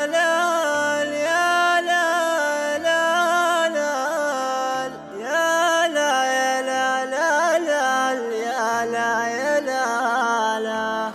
لا يا لا لا لا يا لا يا لا لا لا يا لا يا لا لا.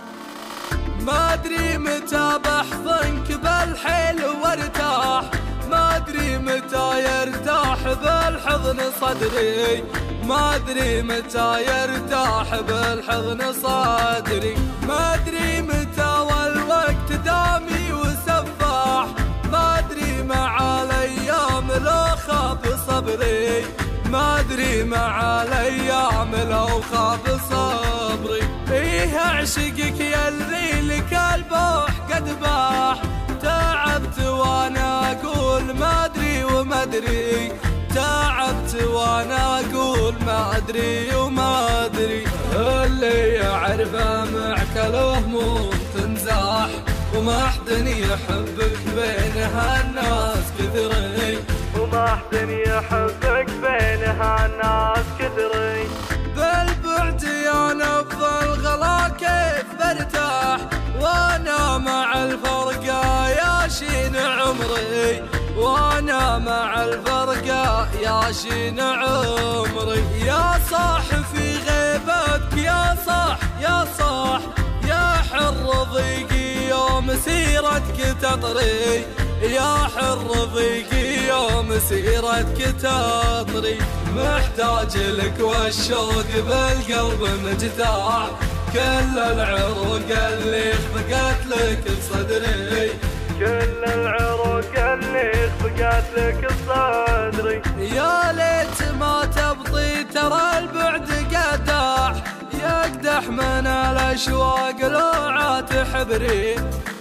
ما ادري متى بحضنك بالحيل وارتاح، ما ادري متى يرتاح بالحضن صدري، ما ادري متى يرتاح بالحضن صدري، ما ادري متى والوقت دامي وسفاح، ما ادري مع الايام لو خاب صبري، ما ادري مع الايام لو خاب صبري. ايه اعشقك يلي لك البوح قد باح، تعبت وانا اقول ما ادري وما ادري، تعبت وانا اقول ما ادري وما ادري. اللي يعرفه معك الهموم تنزاح، وما حد يحبك بين هالناس كثري، وما حد يحبك بين هالناس كثري. بالبعد يا نبض الغلا كيف برتاح، وانا مع الفرقة يا شين عمري، وانا مع الفرقة يا شين عمري. يا صاح في غيبتك يا صاح يا صاح، يا حر ضيقي يوم سيرتك تطري، يا حر ضيقي يوم سيرتك تطري. محتاج لك والشوق بالقلب مجتاح، كل العروق اللي خفقت لك صدري، كل العروق اللي خفقت لك صدري. يا ليت ما تبطي ترى البعد قداح، يقدح من الاشواق لوعات حبري،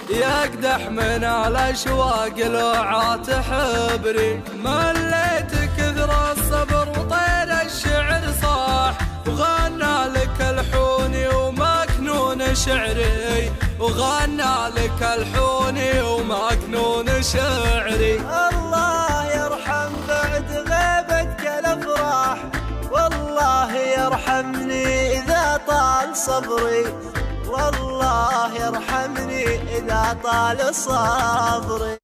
يقدح من الاشواق لوعات حبري. مليت كثر الصبر وطير الشعر صاح، وغنى لك الحوني ومكنون شعري، وغنى لك الحوني ومكنون شعري. الله يرحم بعد غيبتك الافراح، والله يرحمني اذا طال صبري، والله يرحمني اذا طال صبري.